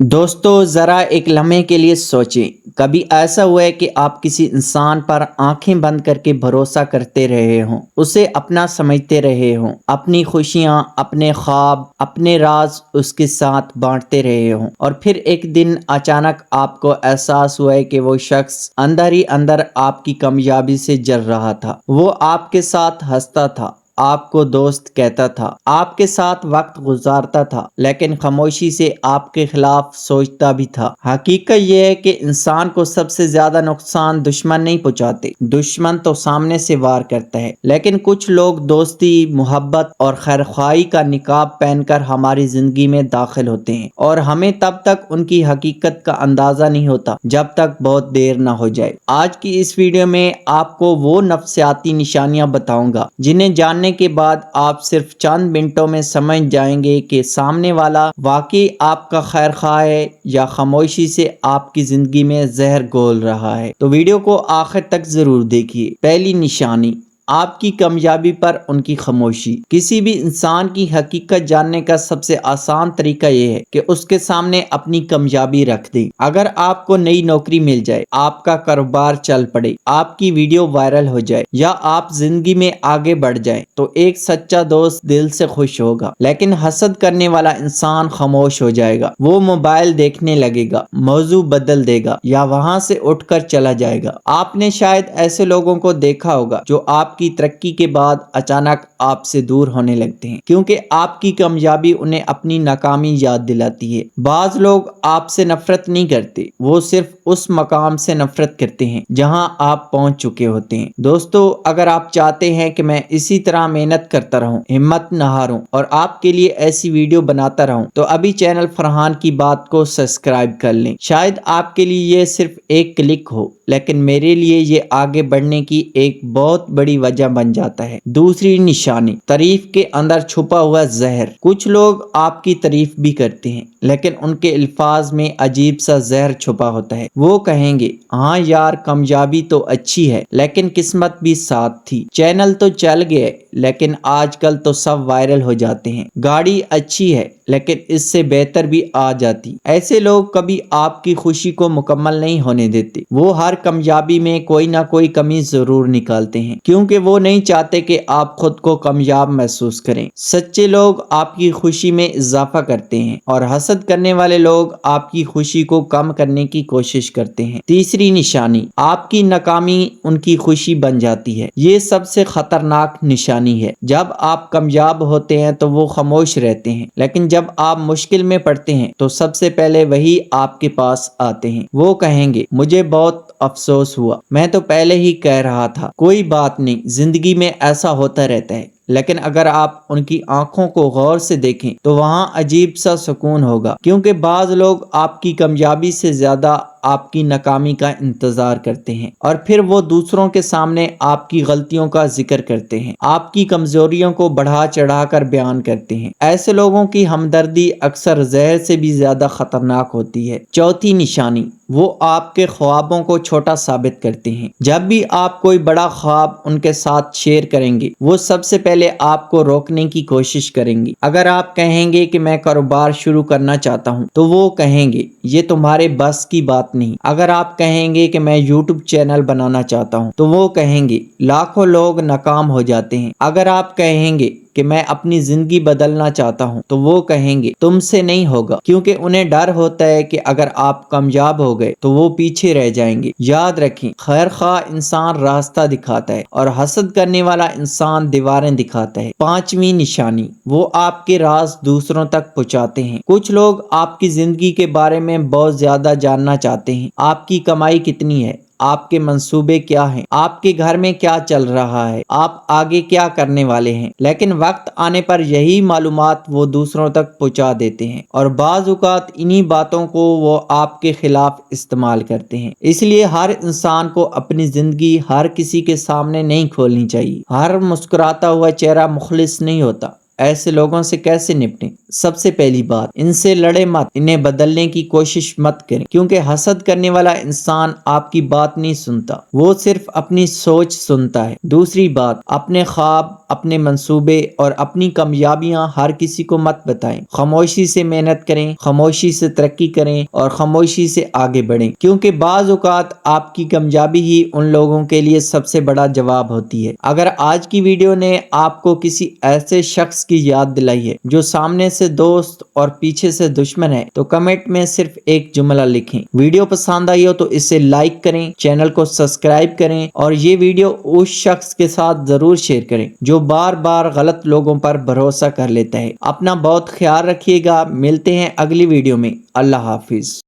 دوستو ذرا ایک لمحے کے لیے سوچیں، کبھی ایسا ہوا ہے کہ آپ کسی انسان پر آنکھیں بند کر کے بھروسہ کرتے رہے ہوں، اسے اپنا سمجھتے رہے ہوں، اپنی خوشیاں، اپنے خواب، اپنے راز اس کے ساتھ بانٹتے رہے ہوں، اور پھر ایک دن اچانک آپ کو احساس ہوا ہے کہ وہ شخص اندر ہی اندر آپ کی کامیابی سے جل رہا تھا، وہ آپ کے ساتھ ہنستا تھا، آپ کو دوست کہتا تھا، آپ کے ساتھ وقت گزارتا تھا، لیکن خاموشی سے آپ کے خلاف سوچتا بھی تھا۔ حقیقت یہ ہے کہ انسان کو سب سے زیادہ نقصان دشمن نہیں پہنچاتے، دشمن تو سامنے سے وار کرتا ہے، لیکن کچھ لوگ دوستی، محبت اور خیرخواہی کا نقاب پہن کر ہماری زندگی میں داخل ہوتے ہیں، اور ہمیں تب تک ان کی حقیقت کا اندازہ نہیں ہوتا جب تک بہت دیر نہ ہو جائے۔ آج کی اس ویڈیو میں آپ کو وہ نفسیاتی نشانیاں بتاؤں گا جنہیں جاننے کے بعد آپ صرف چند منٹوں میں سمجھ جائیں گے کہ سامنے والا واقعی آپ کا خیر خواہ ہے یا خاموشی سے آپ کی زندگی میں زہر گھول رہا ہے۔ تو ویڈیو کو آخر تک ضرور دیکھیے۔ پہلی نشانی، آپ کی کامیابی پر ان کی خاموشی۔ کسی بھی انسان کی حقیقت جاننے کا سب سے آسان طریقہ یہ ہے کہ اس کے سامنے اپنی کامیابی رکھ دیں۔ اگر آپ کو نئی نوکری مل جائے، آپ کا کاروبار چل پڑے، آپ کی ویڈیو وائرل ہو جائے یا آپ زندگی میں آگے بڑھ جائیں تو ایک سچا دوست دل سے خوش ہوگا، لیکن حسد کرنے والا انسان خاموش ہو جائے گا۔ وہ موبائل دیکھنے لگے گا، موضوع بدل دے گا یا وہاں سے اٹھ کر چلا جائے گا۔ آپ نے شاید ایسے لوگوں کو دیکھا ہوگا جو آپ کی ترقی کے بعد اچانک آپ سے دور ہونے لگتے ہیں، کیونکہ آپ کی کامیابی انہیں اپنی ناکامی یاد دلاتی ہے۔ بعض لوگ آپ سے نفرت نہیں کرتے، وہ صرف اس مقام سے نفرت کرتے ہیں جہاں آپ پہنچ چکے ہوتے ہیں۔ دوستو، اگر آپ چاہتے ہیں کہ میں اسی طرح محنت کرتا رہوں، ہمت نہ ہاروں اور آپ کے لیے ایسی ویڈیو بناتا رہوں، تو ابھی چینل فرحان کی بات کو سبسکرائب کر لیں۔ شاید آپ کے لیے یہ صرف ایک کلک ہو، لیکن میرے لیے یہ آگے بڑھنے کی ایک بہت بڑی وجہ بن جاتا ہے۔ دوسری نشانی، تعریف کے اندر چھپا ہوا زہر۔ کچھ لوگ آپ کی تعریف بھی کرتے ہیں، لیکن ان کے الفاظ میں عجیب سا زہر چھپا ہوتا ہے۔ وہ کہیں گے، ہاں یار، کامیابی تو اچھی ہے لیکن قسمت بھی ساتھ تھی، چینل تو چل گئے لیکن آج کل تو سب وائرل ہو جاتے ہیں، گاڑی اچھی ہے لیکن اس سے بہتر بھی آ جاتی۔ ایسے لوگ کبھی آپ کی خوشی کو مکمل نہیں ہونے دیتے، وہ ہر کامیابی میں کوئی نہ کوئی کمی ضرور نکالتے ہیں، کیونکہ وہ نہیں چاہتے کہ آپ خود کو کامیاب محسوس کریں۔ سچے لوگ آپ کی خوشی میں اضافہ کرتے ہیں اور حسد کرنے والے لوگ آپ کی خوشی کو کم کرنے کی کوشش کرتے ہیں۔ تیسری نشانی، آپ کی ناکامی ان کی خوشی بن جاتی ہے۔ یہ سب سے خطرناک نشانی ہے۔ جب آپ کامیاب ہوتے ہیں تو وہ خاموش رہتے ہیں، لیکن جب آپ مشکل میں پڑتے ہیں تو سب سے پہلے وہی آپ کے پاس آتے ہیں۔ وہ کہیں گے، مجھے بہت افسوس ہوا، میں تو پہلے ہی کہہ رہا تھا۔ کوئی بات نہیں، زندگی میں ایسا ہوتا رہتا ہے، لیکن اگر آپ ان کی آنکھوں کو غور سے دیکھیں تو وہاں عجیب سا سکون ہوگا، کیونکہ بعض لوگ آپ کی کامیابی سے زیادہ آپ کی ناکامی کا انتظار کرتے ہیں، اور پھر وہ دوسروں کے سامنے آپ کی غلطیوں کا ذکر کرتے ہیں، آپ کی کمزوریوں کو بڑھا چڑھا کر بیان کرتے ہیں۔ ایسے لوگوں کی ہمدردی اکثر زہر سے بھی زیادہ خطرناک ہوتی ہے۔ چوتھی نشانی، وہ آپ کے خوابوں کو چھوٹا ثابت کرتے ہیں۔ جب بھی آپ کوئی بڑا خواب ان کے ساتھ شیئر کریں گے، وہ سب سے پہلے آپ کو روکنے کی کوشش کریں گے۔ اگر آپ کہیں گے کہ میں کاروبار شروع کرنا چاہتا ہوں تو وہ کہیں گے، یہ تمہارے بس کی بات نہیں۔ اگر آپ کہیں گے کہ میں یوٹیوب چینل بنانا چاہتا ہوں تو وہ کہیں گے، لاکھوں لوگ ناکام ہو جاتے ہیں۔ اگر آپ کہیں گے کہ میں اپنی زندگی بدلنا چاہتا ہوں تو وہ کہیں گے، تم سے نہیں ہوگا، کیونکہ انہیں ڈر ہوتا ہے کہ اگر آپ کامیاب ہو گئے تو وہ پیچھے رہ جائیں گے۔ یاد رکھیں، خیر خواہ انسان راستہ دکھاتا ہے اور حسد کرنے والا انسان دیواریں دکھاتا ہے۔ پانچویں نشانی، وہ آپ کے راز دوسروں تک پہنچاتے ہیں۔ کچھ لوگ آپ کی زندگی کے بارے میں بہت زیادہ جاننا چاہتے ہیں۔ آپ کی کمائی کتنی ہے، آپ کے منصوبے کیا ہیں، آپ کے گھر میں کیا چل رہا ہے، آپ آگے کیا کرنے والے ہیں، لیکن وقت آنے پر یہی معلومات وہ دوسروں تک پہنچا دیتے ہیں، اور بعض اوقات انہی باتوں کو وہ آپ کے خلاف استعمال کرتے ہیں۔ اس لیے ہر انسان کو اپنی زندگی ہر کسی کے سامنے نہیں کھولنی چاہیے۔ ہر مسکراتا ہوا چہرہ مخلص نہیں ہوتا، ایسے لوگوں سے کیسے نپٹیں؟ سب سے پہلی بات، ان سے لڑے مت، انہیں بدلنے کی کوشش مت کریں، کیونکہ حسد کرنے والا انسان آپ کی بات نہیں سنتا، وہ صرف اپنی سوچ سنتا ہے۔ دوسری بات، اپنے خواب، اپنے منصوبے اور اپنی کامیابیاں ہر کسی کو مت بتائیں۔ خاموشی سے محنت کریں، خاموشی سے ترقی کریں اور خاموشی سے آگے بڑھیں، کیونکہ بعض اوقات آپ کی کامیابی ہی ان لوگوں کے لیے سب سے بڑا جواب ہوتی ہے۔ اگر آج کی ویڈیو نے آپ کو کسی ایسے شخص کی یاد دلائی ہے جو سامنے سے دوست اور پیچھے سے دشمن ہے، تو کمنٹ میں صرف ایک جملہ لکھیں۔ ویڈیو پسند آئی ہو تو اسے لائک کریں، چینل کو سبسکرائب کریں اور یہ ویڈیو اس شخص کے ساتھ ضرور شیئر کریں جو بار بار غلط لوگوں پر بھروسہ کر لیتا ہے۔ اپنا بہت خیال رکھیے گا، ملتے ہیں اگلی ویڈیو میں۔ اللہ حافظ۔